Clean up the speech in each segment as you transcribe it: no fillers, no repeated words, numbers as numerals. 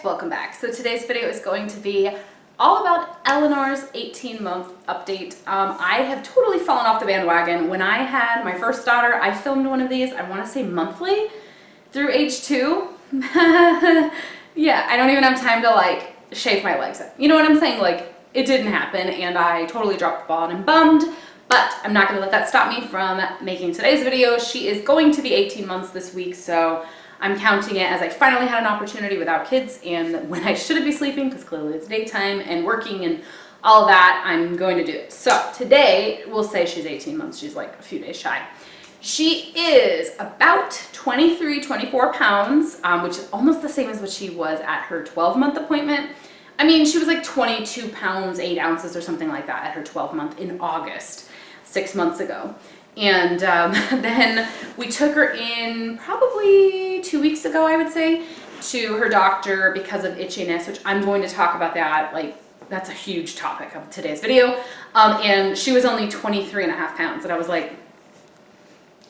welcome back. So today's video is going to be all about Eleanor's 18-month update. I have totally fallen off the bandwagon. When I had my first daughter, I filmed one of these, I want to say monthly through age 2. Yeah, I don't even have time to like shave my legs up. You know what I'm saying? Like, it didn't happen and I totally dropped the ball and I'm bummed, but I'm not gonna let that stop me from making today's video. She is going to be 18 months this week, so I'm counting it as I finally had an opportunity without kids and when I shouldn't be sleeping, because clearly it's daytime, and working and all that, I'm going to do it. So today, we'll say she's 18 months. She's like a few days shy. She is about 23, 24 pounds, which is almost the same as what she was at her 12-month appointment. I mean, she was like 22 pounds, 8 ounces or something like that at her 12-month in August, 6 months ago. And then we took her in probably 2 weeks ago, I would say, to her doctor because of itchiness, which I'm going to talk about that. Like, that's a huge topic of today's video. And she was only 23.5 pounds. And I was like,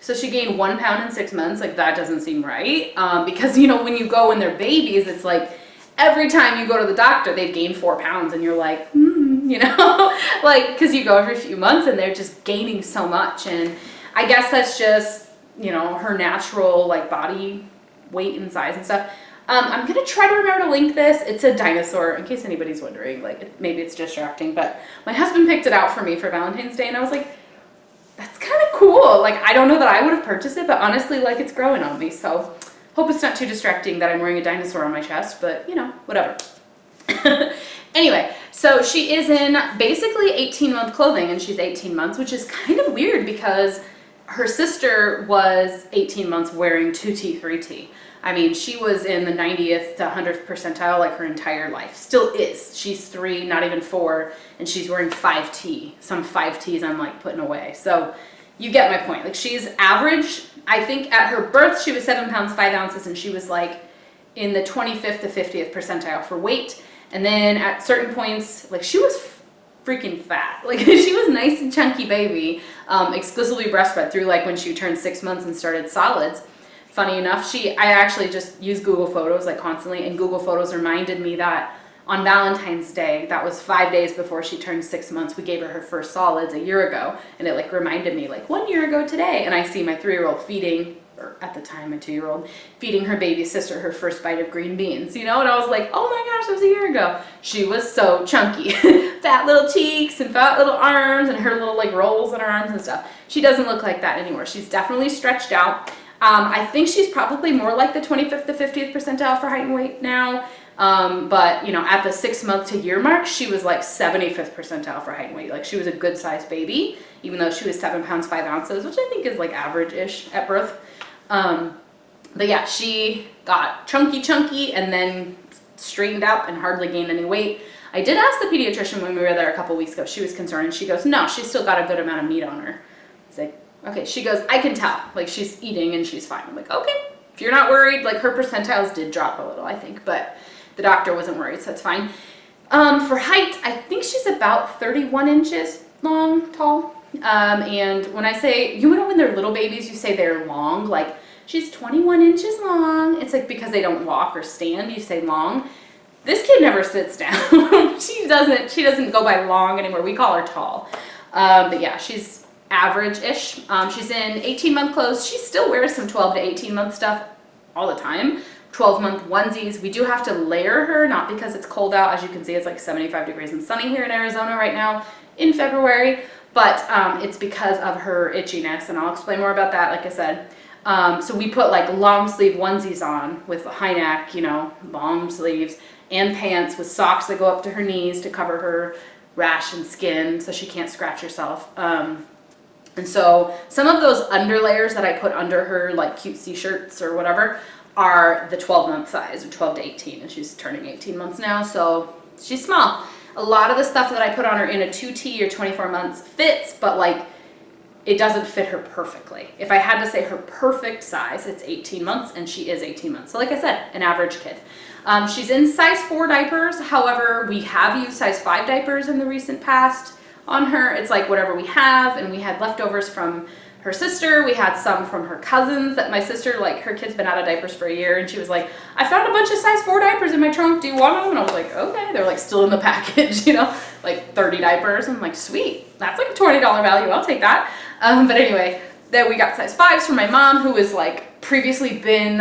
so she gained 1 pound in 6 months? Like, that doesn't seem right. Because, you know, when you go when they're babies, it's like every time you go to the doctor, they've gained 4 pounds. And you're like, you know, like, because you go every few months and they're just gaining so much. And I guess that's just, you know, her natural like body weight and size and stuff. I'm gonna try to remember to link this. It's a dinosaur, in case anybody's wondering. Like, maybe it's distracting, but my husband picked it out for me for Valentine's Day and I was like, that's kind of cool. Like, I don't know that I would have purchased it, but honestly, like, it's growing on me. So hope it's not too distracting that I'm wearing a dinosaur on my chest, but you know, whatever. Anyway, so she is in basically 18-month clothing and she's 18 months, which is kind of weird because her sister was 18 months wearing 2T, 3T. I mean, she was in the 90th to 100th percentile like her entire life. Still is. She's 3, not even 4, and she's wearing 5T. Some 5Ts I'm like putting away. So you get my point. Like, she's average. I think at her birth she was 7 pounds 5 ounces and she was like in the 25th to 50th percentile for weight. And then at certain points, like, she was freaking fat. Like, she was nice and chunky baby, exclusively breastfed through like when she turned 6 months and started solids. Funny enough, I actually just use Google Photos like constantly, and Google Photos reminded me that on Valentine's Day, that was 5 days before she turned 6 months, we gave her first solids a year ago, and it like reminded me like 1 year ago today, and I see my 3-year-old feeding, or at the time my 2-year-old, feeding her baby sister her first bite of green beans, you know, and I was like, oh my gosh, that was a year ago. She was so chunky. Fat little cheeks and fat little arms and her little like rolls in her arms and stuff. She doesn't look like that anymore. She's definitely stretched out. I think she's probably more like the 25th to 50th percentile for height and weight now. But you know, at the 6 month to year mark, she was like 75th percentile for height and weight. Like, she was a good sized baby, even though she was 7 pounds 5 ounces, which I think is like average-ish at birth. But yeah, she got chunky and then straightened out and hardly gained any weight. I did ask the pediatrician when we were there a couple weeks ago. She was concerned and she goes, no, she's still got a good amount of meat on her. I was like, okay. She goes, I can tell, like, she's eating and she's fine. I'm like, okay, if you're not worried. Like, her percentiles did drop a little, I think, but the doctor wasn't worried, so that's fine. For height, I think she's about 31 inches long, tall. And when I say, you know, when they're little babies, you say they're long, like, she's 21 inches long. It's like because they don't walk or stand, you say long. This kid never sits down. She doesn't go by long anymore. We call her tall. But yeah, she's average-ish. She's in 18-month clothes. She still wears some 12 to 18-month stuff all the time. 12-month onesies. We do have to layer her, not because it's cold out. As you can see, it's like 75 degrees and sunny here in Arizona right now in February. But it's because of her itchiness, and I'll explain more about that, like I said. So we put like long sleeve onesies on with a high neck, you know, long sleeves, and pants with socks that go up to her knees to cover her rash and skin so she can't scratch herself. And so some of those underlayers that I put under her, like cutesy shirts or whatever, are the 12-month size, or 12 to 18, and she's turning 18 months now, so she's small. A lot of the stuff that I put on her in a 2T or 24 months fits, but like, it doesn't fit her perfectly. If I had to say her perfect size, it's 18 months, and she is 18 months. So like I said, an average kid. She's in size 4 diapers. However, we have used size 5 diapers in the recent past on her. It's like whatever we have, and we had leftovers from her sister. We had some from her cousins that my sister, like her kid's been out of diapers for a year, and she was like, I found a bunch of size 4 diapers in my trunk. Do you want them? And I was like, okay. They're like still in the package, you know, like 30 diapers. I'm like, sweet. That's like a $20 value. I'll take that. But anyway, then we got size 5s from my mom, who was like previously been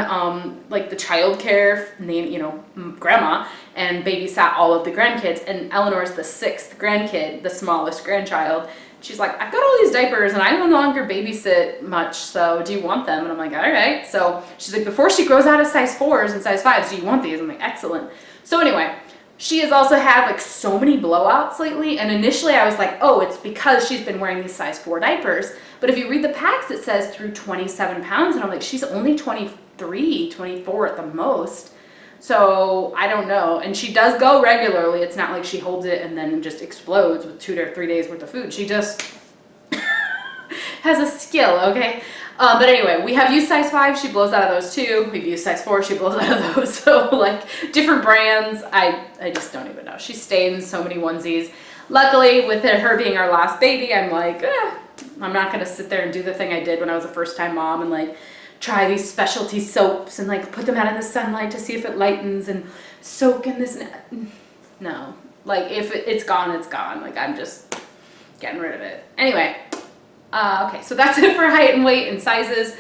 like the child care, you know, grandma, and babysat all of the grandkids. And Eleanor's the 6th grandkid, the smallest grandchild. She's like, I've got all these diapers and I no longer babysit much, so do you want them? And I'm like, all right. So she's like, before she grows out of size 4s and size 5s, do you want these? I'm like, excellent. So anyway, she has also had like so many blowouts lately, and initially I was like, oh, it's because she's been wearing these size 4 diapers. But if you read the packs, it says through 27 pounds, and I'm like, she's only 23, 24 at the most. So I don't know. And she does go regularly. It's not like she holds it and then just explodes with 2 to 3 days worth of food. She just has a skill, okay? But anyway, we have used size 5. She blows out of those too. We've used size 4. She blows out of those. So like different brands. I just don't even know. She stains so many onesies. Luckily, with her being our last baby, I'm like, I'm not going to sit there and do the thing I did when I was a first-time mom and like try these specialty soaps and like put them out in the sunlight to see if it lightens and soak in this. No, like if it's gone, it's gone. Like I'm just getting rid of it. Anyway, okay, so that's it for height and weight and sizes.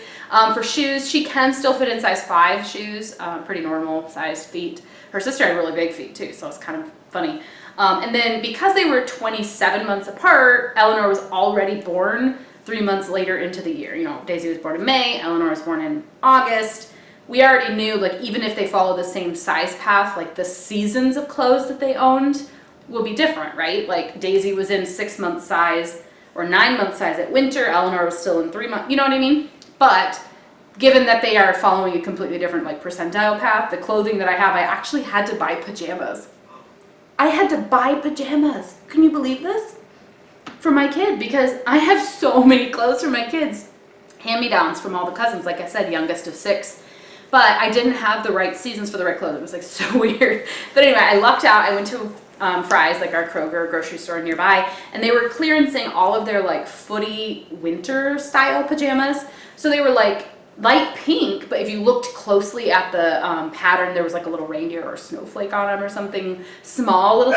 For shoes, she can still fit in size 5 shoes, pretty normal size feet. Her sister had really big feet too, so it's kind of funny. And then because they were 27 months apart, Eleanor was already born 3 months later into the year. You know, Daisy was born in May, Eleanor was born in August. We already knew, like, even if they follow the same size path, like the seasons of clothes that they owned will be different, right? Like Daisy was in 6 month size or 9 month size at winter, Eleanor was still in 3 months, you know what I mean? But given that they are following a completely different like percentile path, the clothing that I have, I actually had to buy pajamas. I had to buy pajamas. Can you believe this? For my kid, because I have so many clothes for my kids. Hand-me-downs from all the cousins, like I said, youngest of 6. But I didn't have the right seasons for the right clothes. It was like so weird. But anyway, I lucked out. I went to Fry's, like our Kroger grocery store nearby, and they were clearancing all of their like footy winter style pajamas. So they were like light pink, but if you looked closely at the pattern, there was like a little reindeer or a snowflake on them or something small. Little,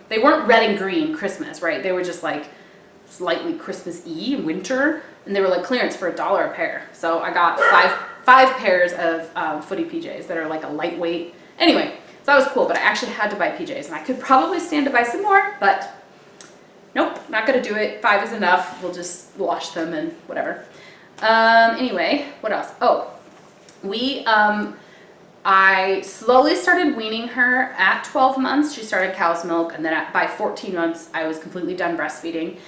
they weren't red and green Christmas, right? They were just like slightly Christmas-y winter, and they were like clearance for $1 a pair. So I got five pairs of footy PJs that are like a lightweight. Anyway, so that was cool, but I actually had to buy PJs, and I could probably stand to buy some more, but nope, not gonna do it. 5 is enough. We'll just wash them and whatever. Anyway, what else? Oh, I slowly started weaning her at 12 months. She started cow's milk, and then by 14 months, I was completely done breastfeeding.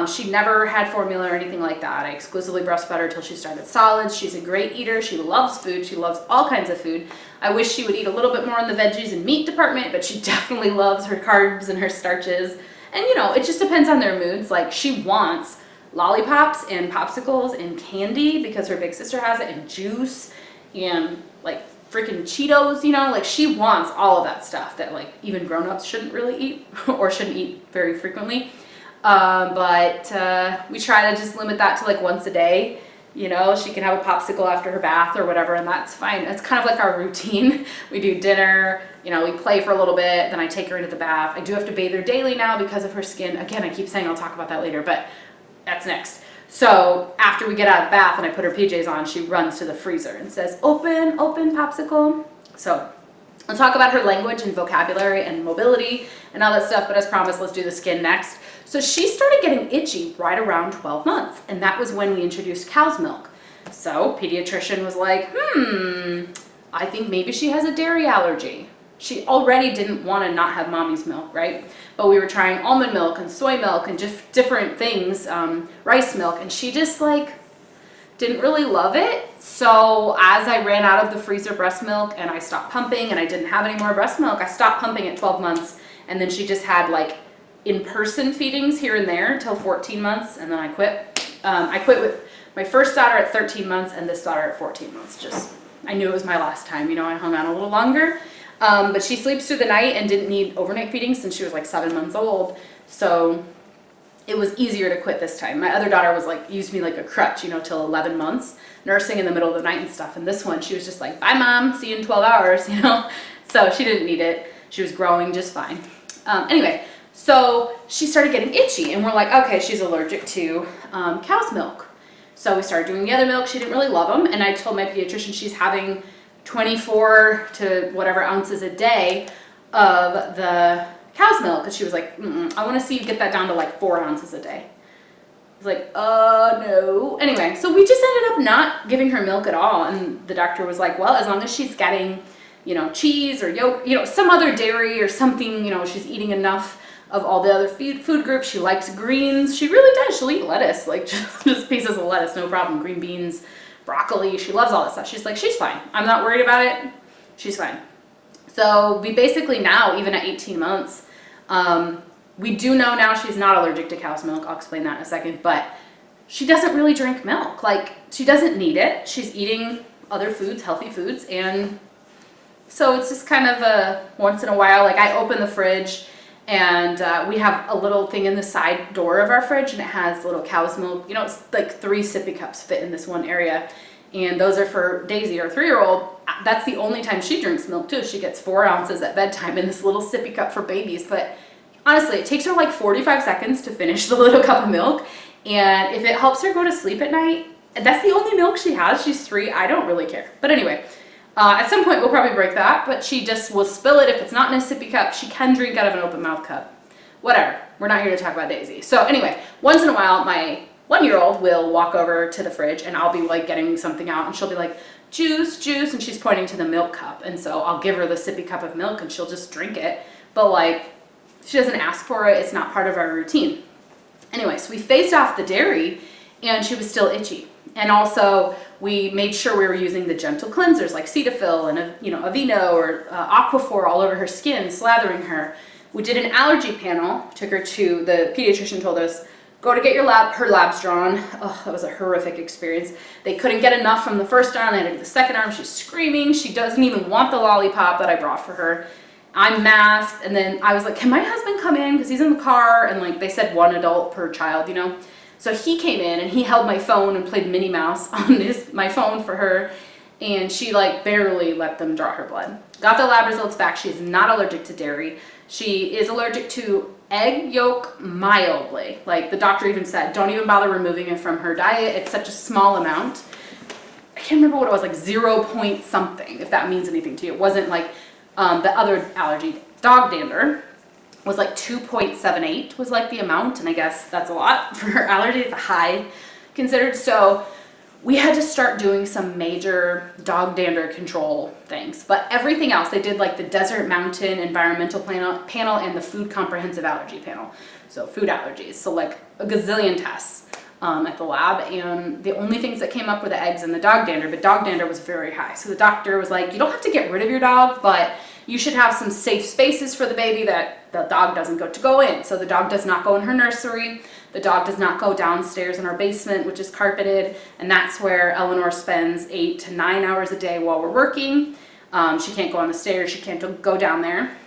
She never had formula or anything like that. I exclusively breastfed her till she started solids. She's a great eater. She loves food. She loves all kinds of food. I wish she would eat a little bit more in the veggies and meat department, but she definitely loves her carbs and her starches. And you know, it just depends on their moods. Like she wants lollipops and popsicles and candy because her big sister has it, and juice and like freaking Cheetos, you know, like she wants all of that stuff that like even grown-ups shouldn't really eat or shouldn't eat very frequently. But we try to just limit that to like once a day. You know, she can have a popsicle after her bath or whatever, and that's fine. It's kind of like our routine. We do dinner, you know, we play for a little bit, then I take her into the bath. I do have to bathe her daily now because of her skin. Again, I keep saying I'll talk about that later, but that's next. So after we get out of the bath and I put her PJs on, she runs to the freezer and says, open, open popsicle. So I'll talk about her language and vocabulary and mobility and all that stuff, but as promised, let's do the skin next. So she started getting itchy right around 12 months, and that was when we introduced cow's milk. So pediatrician was like, I think maybe she has a dairy allergy. She already didn't want to not have mommy's milk, right? But we were trying almond milk and soy milk and just different things, rice milk, and she just like didn't really love it. So as I ran out of the freezer breast milk and I stopped pumping and I didn't have any more breast milk, I stopped pumping at 12 months, and then she just had like in-person feedings here and there until 14 months, and then I quit. I quit with my first daughter at 13 months and this daughter at 14 months. Just, I knew it was my last time, you know, I hung on a little longer. But she sleeps through the night and didn't need overnight feeding since she was like 7 months old. So it was easier to quit this time. My other daughter was like, used me like a crutch, you know, till 11 months, nursing in the middle of the night and stuff. And this one, she was just like, bye mom, see you in 12 hours, you know? So she didn't need it. She was growing just fine. Anyway, so she started getting itchy and we're like, okay, she's allergic to cow's milk. So we started doing the other milk. She didn't really love them. And I told my pediatrician she's having 24 to whatever ounces a day of the cow's milk. And she was like, I want to see you get that down to like 4 ounces a day. I was like, no. Anyway, so we just ended up not giving her milk at all. And the doctor was like, well, as long as she's getting, you know, cheese or yolk, you know, some other dairy or something, you know, she's eating enough of all the other food groups. She likes greens. She really does. She'll eat lettuce, like just pieces of lettuce, no problem. Green beans, broccoli. She loves all that stuff. She's like, she's fine. I'm not worried about it. She's fine. So we basically now, even at 18 months, we do know now she's not allergic to cow's milk. I'll explain that in a second, but she doesn't really drink milk. Like, she doesn't need it. She's eating other foods, healthy foods, and so it's just kind of a once in a while, like I open the fridge and we have a little thing in the side door of our fridge and it has little cow's milk. You know, it's like 3 sippy cups fit in this one area. And those are for Daisy, our 3-year-old. That's the only time she drinks milk too. She gets 4 ounces at bedtime in this little sippy cup for babies. But honestly, it takes her like 45 seconds to finish the little cup of milk. And if it helps her go to sleep at night, that's the only milk she has. She's 3. I don't really care. But anyway, at some point we'll probably break that, but she just will spill it. If it's not in a sippy cup, she can drink out of an open mouth cup. Whatever. We're not here to talk about Daisy. So anyway, once in a while, my 1-year-old will walk over to the fridge and I'll be like getting something out and she'll be like, juice, juice, and she's pointing to the milk cup. And so I'll give her the sippy cup of milk and she'll just drink it. But like, she doesn't ask for it. It's not part of our routine. Anyway, so we phased off the dairy and she was still itchy. And also we made sure we were using the gentle cleansers like Cetaphil and, Aveeno or Aquaphor all over her skin, slathering her. We did an allergy panel, took her to, the pediatrician told us, go to get her labs drawn. Oh, that was a horrific experience. They couldn't get enough from the first arm. They had to do the second arm. She's screaming. She doesn't even want the lollipop that I brought for her. I'm masked. And then I was like, can my husband come in? Because he's in the car. And like they said, 1 adult per child, you know. So he came in and he held my phone and played Minnie Mouse on my phone for her. And she like barely let them draw her blood. Got the lab results back. She's not allergic to dairy. She is allergic to egg yolk mildly. Like the doctor even said, don't even bother removing it from her diet. It's such a small amount. I can't remember what it was, like 0 point something, if that means anything to you. It wasn't like the other allergy, dog dander, was like 2.78 was like the amount. And I guess that's a lot for her allergy. It's a high considered. So we had to start doing some major dog dander control things, but everything else, they did like the Desert Mountain Environmental panel and the Food Comprehensive Allergy panel. So food allergies, so like a gazillion tests at the lab, and the only things that came up were the eggs and the dog dander, but dog dander was very high. So the doctor was like, you don't have to get rid of your dog, but you should have some safe spaces for the baby that the dog doesn't go in. So the dog does not go in her nursery. The dog does not go downstairs in our basement, which is carpeted, and that's where Eleanor spends 8 to 9 hours a day while we're working. She can't go on the stairs. She can't go down there.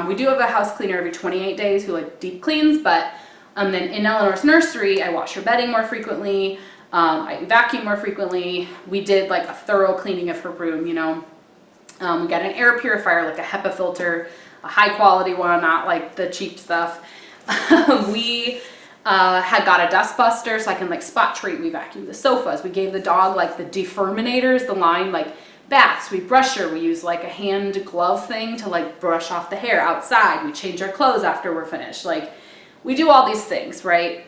We do have a house cleaner every 28 days who like deep cleans, but then in Eleanor's nursery, I wash her bedding more frequently. I vacuum more frequently. We did like a thorough cleaning of her room, you know. We got an air purifier, like a HEPA filter, a high quality one, not like the cheap stuff. We had got a dust buster so I can like spot treat. We vacuumed the sofas. We gave the dog like the defurminators, the line like baths. We brush her. We use like a hand glove thing to like brush off the hair outside. We change our clothes after we're finished. Like we do all these things, right?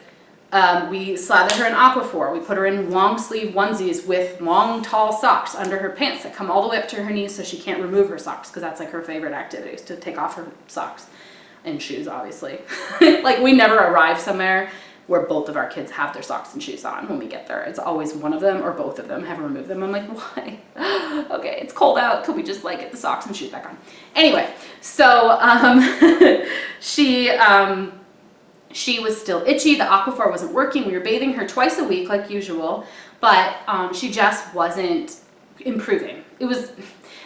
We slather her in Aquaphor. We put her in long sleeve onesies with long tall socks under her pants that come all the way up to her knees so she can't remove her socks, because that's like her favorite activity, is to take off her socks and shoes, obviously. Like we never arrive somewhere where both of our kids have their socks and shoes on when we get there. It's always one of them or both of them have removed them. I'm like, why? Okay, it's cold out. Could we just like get the socks and shoes back on? Anyway, so she was still itchy. The Aquaphor wasn't working. We were bathing her twice a week like usual, but she just wasn't improving. It was,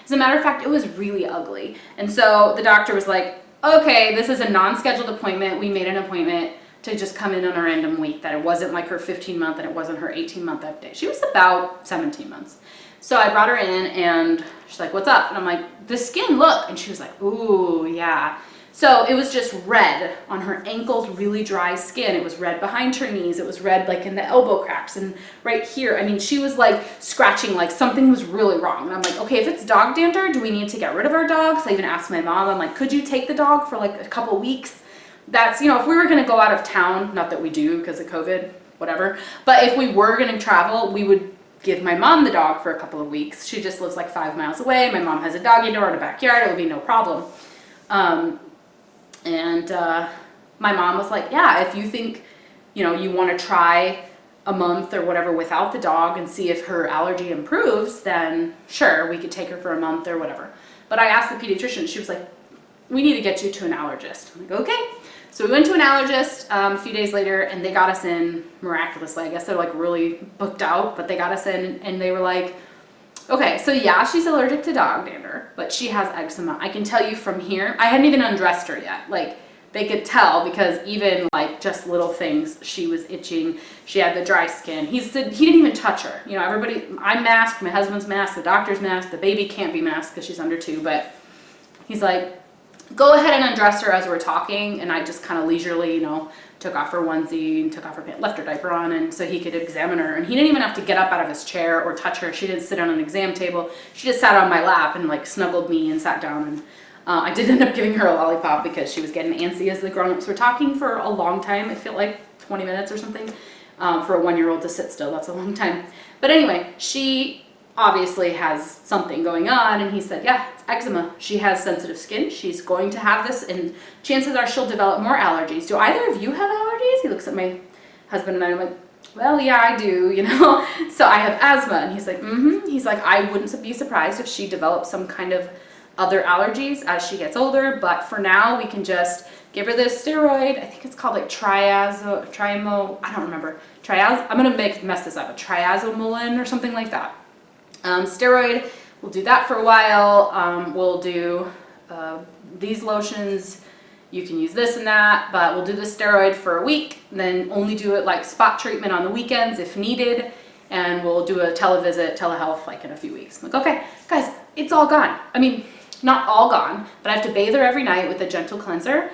as a matter of fact, it was really ugly. And so the doctor was like, okay, this is a non-scheduled appointment. We made an appointment to just come in on a random week, that it wasn't like her 15-month and it wasn't her 18-month update. She was about 17 months. So I brought her in and she's like, what's up? And I'm like, the skin, look. And she was like, ooh, yeah. So it was just red on her ankles, really dry skin. It was red behind her knees. It was red like in the elbow cracks and right here. I mean, she was like scratching like something was really wrong. And I'm like, okay, if it's dog dander, do we need to get rid of our dog? So I even asked my mom, I'm like, could you take the dog for like a couple weeks? That's, you know, if we were going to go out of town, not that we do because of COVID, whatever. But if we were going to travel, we would give my mom the dog for a couple of weeks. She just lives like 5 miles away. My mom has a doggy door in a backyard. It would be no problem. My mom was like, yeah, if you think, you know, you want to try a month or whatever without the dog and see if her allergy improves, then sure, we could take her for a month or whatever. But I asked the pediatrician, she was like, we need to get you to an allergist. I'm like, okay. So we went to an allergist a few days later and they got us in miraculously. I guess they're like really booked out, but they got us in and they were like, okay, so yeah, she's allergic to dog dander, but she has eczema. I can tell you from here, I hadn't even undressed her yet. Like, they could tell because even like just little things, she was itching. She had the dry skin. He said he didn't even touch her. You know, everybody, I'm masked, my husband's masked, the doctor's masked, the baby can't be masked because she's under 2, but he's like, go ahead and undress her as we're talking. And I just kind of leisurely, you know, took off her onesie and took off her pants, left her diaper on, and so he could examine her. And he didn't even have to get up out of his chair or touch her. She didn't sit on an exam table. She just sat on my lap and like snuggled me and sat down. And I did end up giving her a lollipop because she was getting antsy as the grown-ups were talking for a long time. I feel like 20 minutes or something. For a 1-year-old to sit still, that's a long time. But anyway, she obviously has something going on, and he said, yeah, it's eczema. She has sensitive skin. She's going to have this, and chances are she'll develop more allergies. Do either of you have allergies? He looks at my husband and I'm like, well, yeah, I do, you know. So I have asthma, and he's like, He's like, I wouldn't be surprised if she develops some kind of other allergies as she gets older, but for now we can just give her this steroid. I think it's called like triamo, I don't remember. I'm gonna mess this up, a triazomolin or something like that. Steroid, we'll do that for a while. We'll do these lotions. You can use this and that, but we'll do the steroid for a week, and then only do it like spot treatment on the weekends if needed, and we'll do a telehealth like in a few weeks. I'm like, okay, guys, it's all gone. I mean, not all gone, but I have to bathe her every night with a gentle cleanser.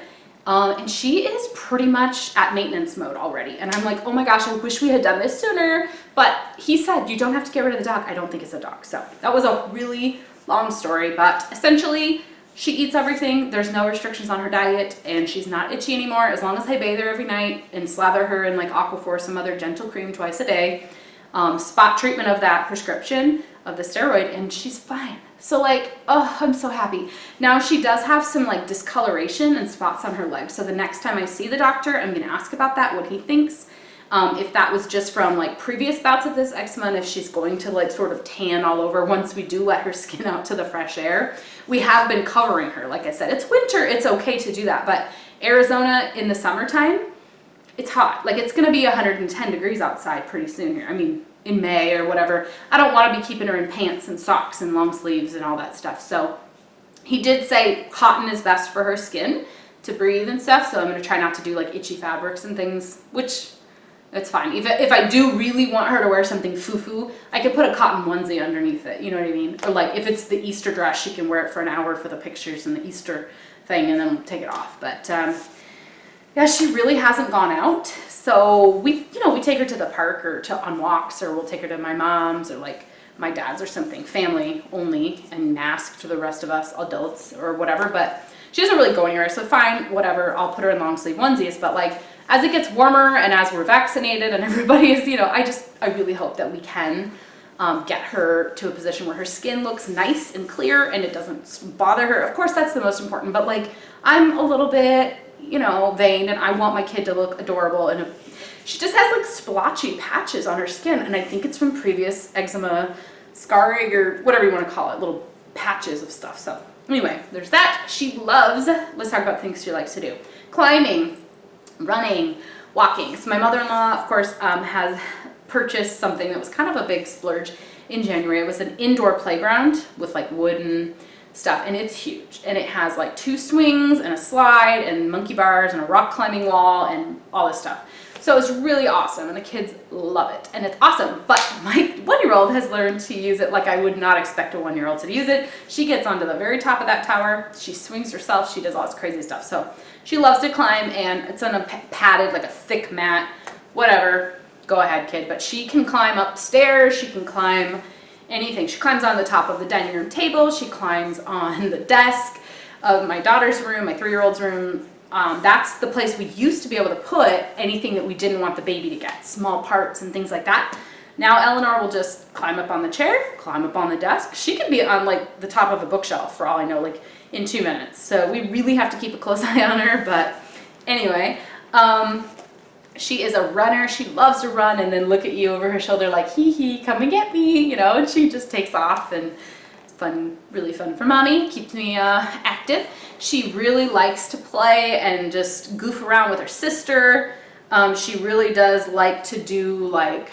And she is pretty much at maintenance mode already. And I'm like, oh my gosh, I wish we had done this sooner. But he said, you don't have to get rid of the dog. I don't think it's a dog. So that was a really long story, but essentially she eats everything. There's no restrictions on her diet, and she's not itchy anymore as long as I bathe her every night and slather her in like Aquaphor, some other gentle cream twice a day. Spot treatment of that prescription of the steroid, and she's fine. So like, oh, I'm so happy. Now she does have some like discoloration and spots on her legs. So the next time I see the doctor, I'm gonna ask about that, what he thinks. If that was just from like previous bouts of this eczema, and if she's going to like sort of tan all over once we do let her skin out to the fresh air. We have been covering her. Like I said, it's winter, it's okay to do that. But Arizona in the summertime, it's hot. Like it's gonna be 110 degrees outside pretty soon here. I mean, in May or whatever. I don't want to be keeping her in pants and socks and long sleeves and all that stuff. So he did say cotton is best for her skin to breathe and stuff. So I'm going to try not to do like itchy fabrics and things, which it's fine. If I do really want her to wear something foo-foo, I could put a cotton onesie underneath it. You know what I mean? Or like if it's the Easter dress, she can wear it for an hour for the pictures and the Easter thing, and then we'll take it off. But yeah, she really hasn't gone out. So we take her to the park or on walks, or we'll take her to my mom's or like my dad's or something, family only, and masked for the rest of us adults or whatever. But she doesn't really go anywhere, so fine, whatever. I'll put her in long sleeve onesies. But like as it gets warmer and as we're vaccinated and everybody is, I really hope that we can get her to a position where her skin looks nice and clear and it doesn't bother her. Of course, that's the most important. But like I'm a little bit, vain, and I want my kid to look adorable, and she just has like splotchy patches on her skin, and I think it's from previous eczema scarring or whatever you want to call it, little patches of stuff. So anyway, there's that. She loves, let's talk about things she likes to do. Climbing, running, walking. So my mother-in-law, of course, has purchased something that was kind of a big splurge in January. It was an indoor playground with like wooden stuff, and it's huge. And it has like 2 swings and a slide and monkey bars and a rock climbing wall and all this stuff. So it's really awesome, and the kids love it, and it's awesome. But my 1-year-old has learned to use it like I would not expect a 1-year-old to use it. She gets onto the very top of that tower, she swings herself, she does all this crazy stuff. So she loves to climb, and it's on a padded, like a thick mat, whatever, go ahead kid. But she can climb upstairs, she can climb anything. She climbs on the top of the dining room table, she climbs on the desk of my daughter's room, my 3-year-old's room. That's the place we used to be able to put anything that we didn't want the baby to get, small parts and things like that. Now Eleanor will just climb up on the chair, climb up on the desk. She could be on like the top of a bookshelf for all I know, like in 2 minutes. So we really have to keep a close eye on her. But anyway, she is a runner. She loves to run and then look at you over her shoulder like, hee hee, come and get me, you know, and she just takes off, and it's fun, really fun for mommy, keeps me active. She really likes to play and just goof around with her sister. She really does like to do like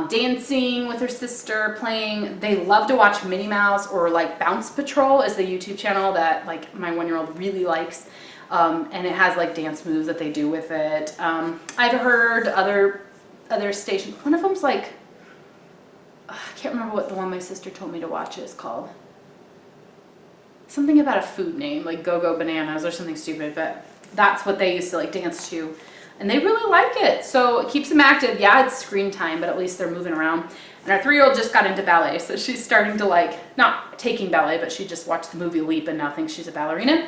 dancing with her sister, playing. They love to watch Minnie Mouse, or like Bounce Patrol is the YouTube channel that like my 1-year-old really likes. And it has like dance moves that they do with it. I've heard other stations. One of them's like, I can't remember what the one my sister told me to watch is called. Something about a food name, like Go-Go Bananas or something stupid, but that's what they used to like dance to. And they really like it, so it keeps them active. Yeah, it's screen time, but at least they're moving around. And our 3-year-old just got into ballet, so she's starting to like, not taking ballet, but she just watched the movie Leap and now thinks she's a ballerina.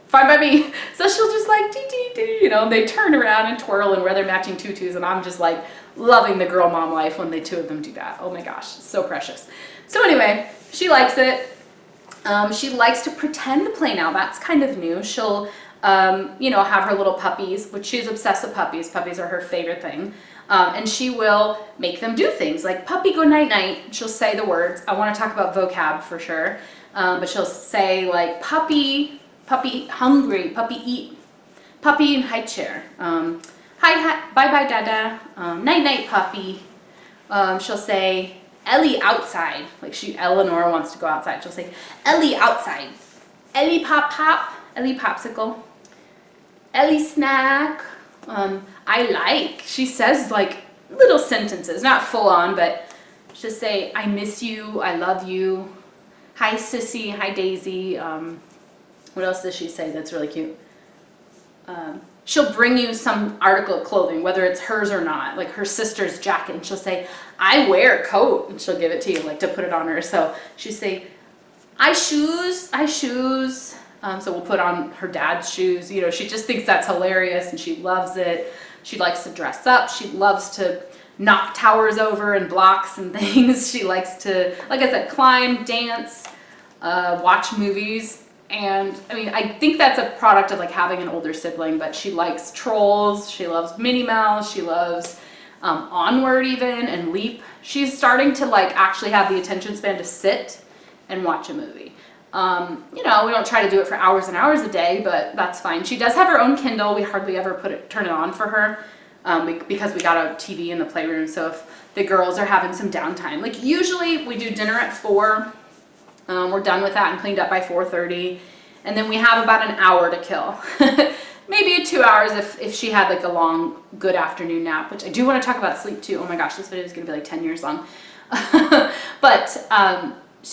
Fine by me. So she'll just like, dee, dee, dee, you know, and they turn around and twirl and wear their matching tutus, and I'm just like loving the girl mom life when the 2 of them do that. Oh my gosh, it's so precious. So anyway, she likes it. She likes to pretend to play now. That's kind of new. She'll, you know, have her little puppies, which she's obsessed with puppies. Puppies are her favorite thing. And she will make them do things like puppy go night night. She'll say the words. I want to talk about vocab for sure. But she'll say like puppy hungry, puppy eat, puppy in high chair. Hi, bye bye dada, night night puppy. She'll say Ellie outside, like Eleanor wants to go outside. She'll say Ellie outside, Ellie pop pop, Ellie popsicle, Ellie snack. I like. She says like little sentences, not full on, but she'll say I miss you, I love you, hi sissy, hi Daisy. What else does she say that's really cute? She'll bring you some article of clothing, whether it's hers or not, like her sister's jacket, and she'll say, I wear a coat, and she'll give it to you, like to put it on her. So she'll say, I shoes. So we'll put on her dad's shoes. You know, she just thinks that's hilarious, and she loves it. She likes to dress up. She loves to knock towers over and blocks and things. She likes to, like I said, climb, dance, watch movies. And I mean, I think that's a product of like having an older sibling, but she likes Trolls, she loves Minnie Mouse, she loves Onward even, and Leap. She's starting to like actually have the attention span to sit and watch a movie. You know, we don't try to do it for hours and hours a day, but that's fine. She does have her own Kindle. We hardly ever turn it on for her because we got a TV in the playroom. So if the girls are having some downtime, like usually we do dinner at 4. We're done with that and cleaned up by 4:30, and then we have about an hour to kill. Maybe 2 hours if she had like a long, good afternoon nap, which I do want to talk about sleep too. Oh my gosh, this video is going to be like 10 years long. But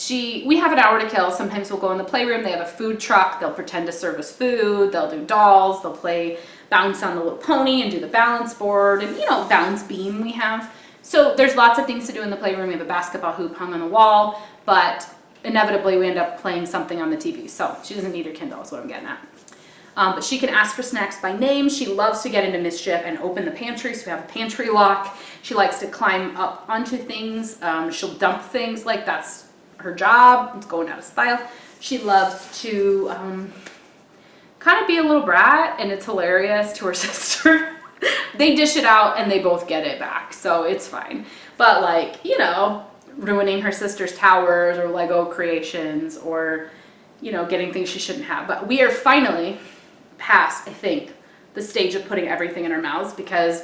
we have an hour to kill. Sometimes we'll go in the playroom. They have a food truck. They'll pretend to serve us food. They'll do dolls. They'll play bounce on the little pony and do the balance board and, you know, balance beam we have. So there's lots of things to do in the playroom. We have a basketball hoop hung on the wall, but inevitably we end up playing something on the TV. So she doesn't need her Kindle is what I'm getting at. But she can ask for snacks by name. She loves to get into mischief and open the pantry. So we have a pantry lock. She likes to climb up onto things. She'll dump things, like that's her job. It's going out of style. She loves to kind of be a little brat, and it's hilarious to her sister. They dish it out and they both get it back, so it's fine. But like, you know, ruining her sister's towers or Lego creations, or, you know, getting things she shouldn't have. But we are finally past, I think, the stage of putting everything in her mouths, because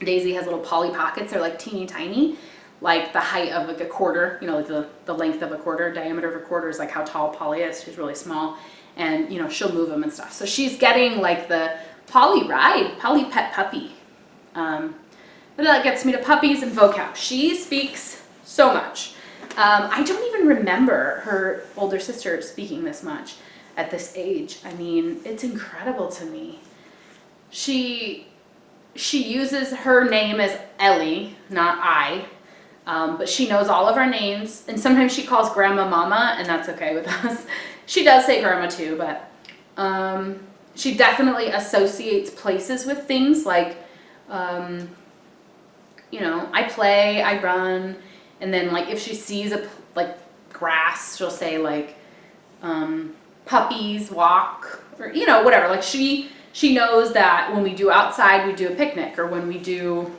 Daisy has little Polly Pockets. They're like teeny tiny. like the height of like a quarter, you know, like the length of a quarter, diameter of a quarter is like how tall Polly is. She's really small, and you know, she'll move them and stuff. So she's getting like the Polly ride, Polly pet puppy. But that gets me to puppies and vocab. She speaks so much. I don't even remember her older sister speaking this much at this age. I mean, it's incredible to me. She uses her name as Ellie, not I. But she knows all of our names, and sometimes she calls Grandma Mama, and that's okay with us. She does say Grandma too, but she definitely associates places with things like, you know, I play, I run, and then like if she sees like grass, she'll say like puppies walk, or you know, whatever. Like she knows that when we do outside, we do a picnic, or when we do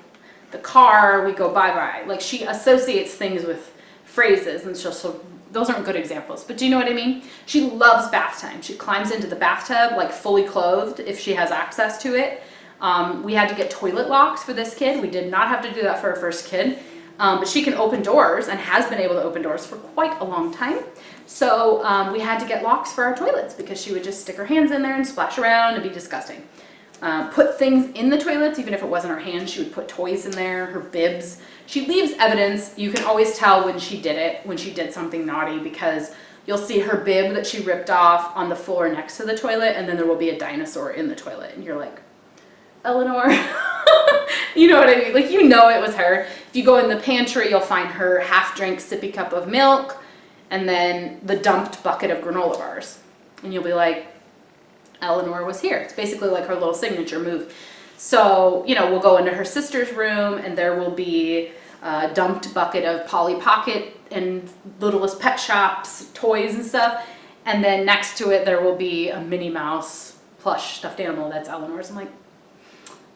the car, we go bye-bye. Like she associates things with phrases, and so those aren't good examples, but do you know what I mean? She loves bath time. She climbs into the bathtub like fully clothed if she has access to it. We had to get toilet locks for this kid. We did not have to do that for our first kid, but she can open doors and has been able to open doors for quite a long time. So we had to get locks for our toilets because she would just stick her hands in there and splash around and be disgusting. Put things in the toilets, even if it wasn't her hands. She would put toys in there, her bibs. She leaves evidence. You can always tell when she did it, when she did something naughty, because you'll see her bib that she ripped off on the floor next to the toilet, and then there will be a dinosaur in the toilet. And you're like, Eleanor, you know what I mean? Like, you know it was her. If you go in the pantry, you'll find her half-drink sippy cup of milk, and then the dumped bucket of granola bars. And you'll be like, Eleanor was here. It's basically like her little signature move. So, you know, we'll go into her sister's room, and there will be a dumped bucket of Polly Pocket and Littlest Pet Shops, toys and stuff. And then next to it, there will be a Minnie Mouse plush stuffed animal that's Eleanor's. I'm like,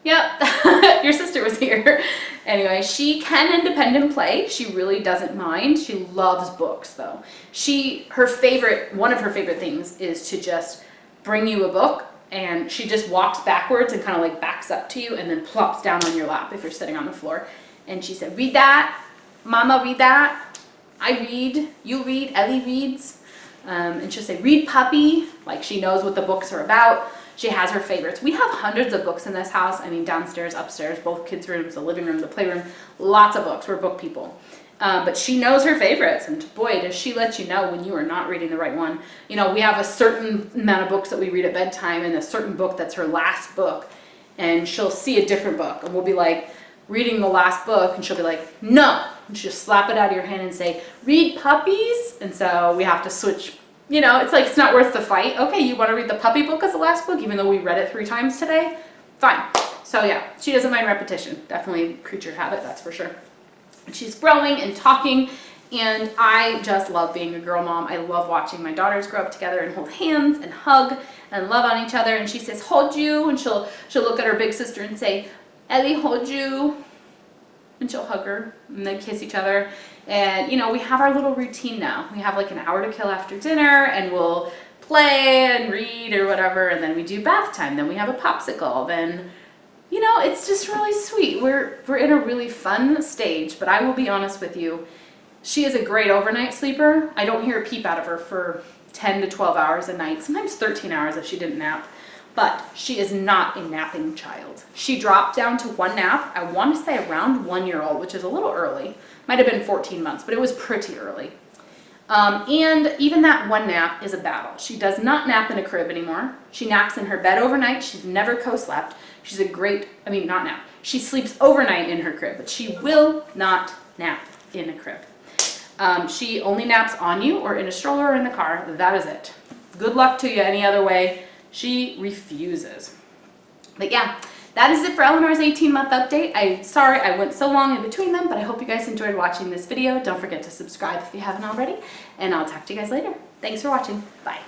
yep, your sister was here. Anyway, she can independent play. She really doesn't mind. She loves books, though. One of her favorite things is to just bring you a book, and she just walks backwards and kind of like backs up to you and then plops down on your lap if you're sitting on the floor. And she said, read that, Mama, read that, I read, you read, Ellie reads. And she'll say, read puppy, like she knows what the books are about. She has her favorites. We have hundreds of books in this house. I mean, downstairs, upstairs, both kids' rooms, the living room, the playroom, lots of books. We're book people. But she knows her favorites, and boy, does she let you know when you are not reading the right one. You know, we have a certain amount of books that we read at bedtime, and a certain book that's her last book, and she'll see a different book, and we'll be like reading the last book, and she'll be like, no, and she'll slap it out of your hand and say, read puppies, and so we have to switch. You know, it's like, it's not worth the fight. Okay, you want to read the puppy book as the last book, even though we read it 3 times today? Fine. So yeah, she doesn't mind repetition. Definitely creature of habit, that's for sure. She's growing and talking, and I just love being a girl mom. I love watching my daughters grow up together and hold hands and hug and love on each other. And she says, hold you, and she'll look at her big sister and say, Ellie, hold you, and she'll hug her, and they kiss each other. And, you know, we have our little routine now. We have like an hour to kill after dinner, and we'll play and read or whatever, and then we do bath time. Then we have a popsicle. Then, you know, it's just really sweet. We're in a really fun stage, but I will be honest with you, she is a great overnight sleeper. I don't hear a peep out of her for 10 to 12 hours a night, sometimes 13 hours if she didn't nap. But she is not a napping child. She dropped down to 1 nap, I want to say around 1-year-old, which is a little early. Might have been 14 months, but it was pretty early. And even that 1 nap is a battle. She does not nap in a crib anymore. She naps in her bed overnight. She's never co-slept. She's not nap. She sleeps overnight in her crib, but she will not nap in a crib. She only naps on you or in a stroller or in the car. That is it. Good luck to you any other way. She refuses. But yeah, that is it for Eleanor's 18-month update. I'm sorry I went so long in between them, but I hope you guys enjoyed watching this video. Don't forget to subscribe if you haven't already, and I'll talk to you guys later. Thanks for watching. Bye.